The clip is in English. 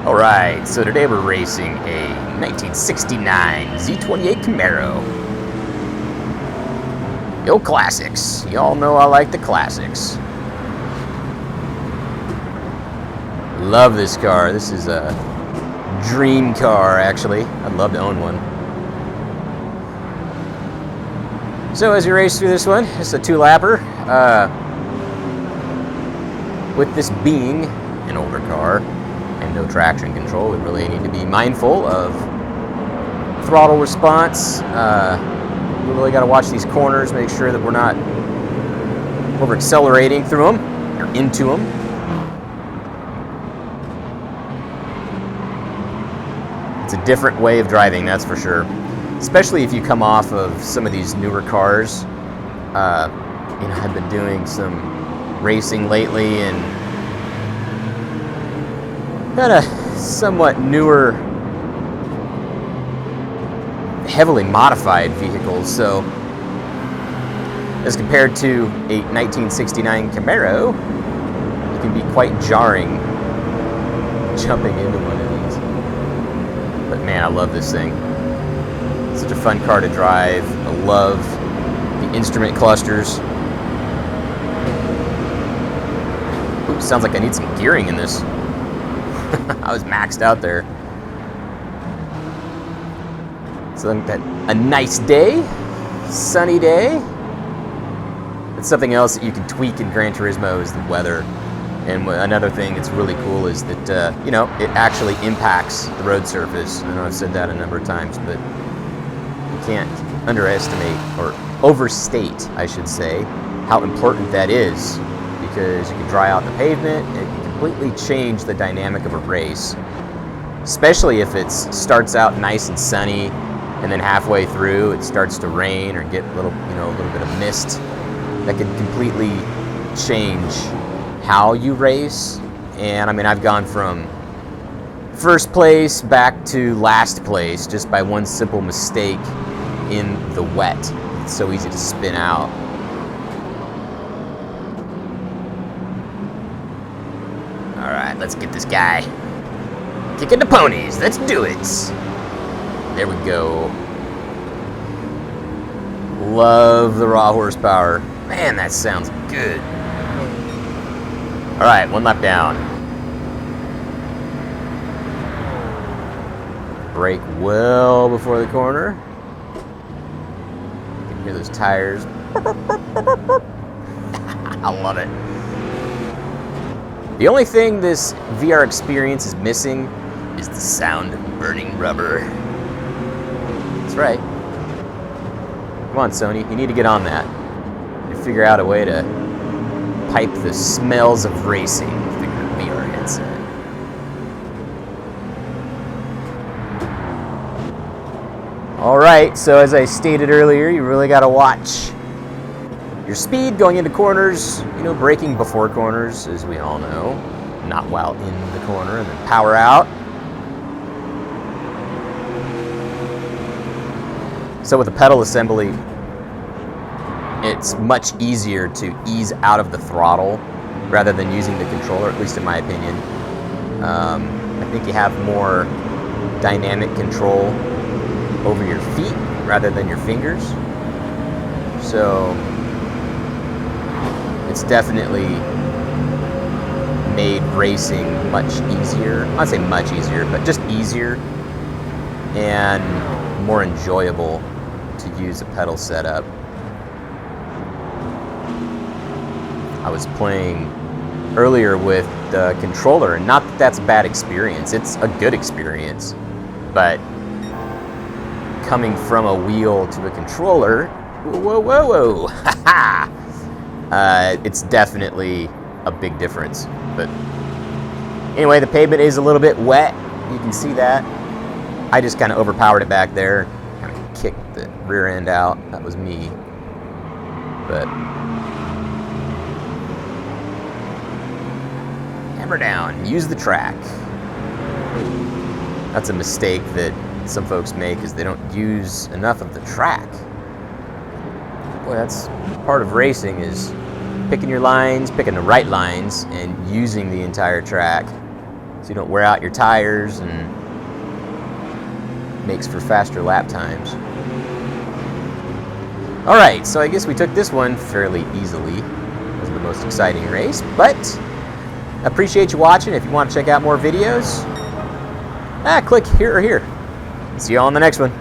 Alright, so today we're racing a 1969 Z28 Camaro. The old classics. Y'all know I like the classics. Love this car. This is a dream car, actually. I'd love to own one. So as we race through this one, it's a two-lapper. With this being an older car and no traction control, we really need to be mindful of throttle response. We really got to watch these corners, make sure that we're not over accelerating through them or into them. It's a different way of driving, that's for sure. Especially if you come off of some of these newer cars. I've been doing some racing lately and got a somewhat newer, heavily modified vehicles. So as compared to a 1969 Camaro, it can be quite jarring jumping into one of these. But man, I love this thing. It's such a fun car to drive. I love the instrument clusters. Oops, sounds like I need some gearing in this. I was maxed out there. So then got a nice day, sunny day. It's something else that you can tweak in Gran Turismo is the weather. And another thing that's really cool is that, it actually impacts the road surface. I know I've said that a number of times, but you can't underestimate, or overstate, I should say, how important that is. Because you can dry out the pavement, it can completely change the dynamic of a race. Especially if it starts out nice and sunny, and then halfway through it starts to rain or get a little bit of mist. That could completely change how you race. And I mean, I've gone from first place back to last place just by one simple mistake in the wet. It's so easy to spin out. Alright, let's get this guy kicking the ponies. Let's do it. There we go. Love the raw horsepower. Man, that sounds good. Alright, one lap down. Brake well before the corner. You can hear those tires. I love it. The only thing this VR experience is missing is the sound of burning rubber. That's right. Come on, Sony, you need to get on that. You figure out a way to pipe the smells of racing with the VR headset. Alright, so as I stated earlier, you really got to watch your speed going into corners, braking before corners, as we all know, not while in the corner, and then power out. So with the pedal assembly, it's much easier to ease out of the throttle rather than using the controller, at least in my opinion. I think you have more dynamic control over your feet rather than your fingers. So it's definitely made racing much easier. I'd say much easier, but just easier and more enjoyable to use a pedal setup. I was playing earlier with the controller, and not that that's a bad experience. It's a good experience, but coming from a wheel to a controller, whoa, ha-ha! It's definitely a big difference. But anyway, the pavement is a little bit wet. You can see that. I just kind of overpowered it back there. Kind of kicked the rear end out. That was me. But hammer down. Use the track. That's a mistake that some folks make, is they don't use enough of the track. Boy, that's part of racing, is picking your lines, picking the right lines, and using the entire track. so you don't wear out your tires, and makes for faster lap times. Alright, so I guess we took this one fairly easily. It wasn't the most exciting race, but I appreciate you watching. If you want to check out more videos, click here or here. See you all in the next one.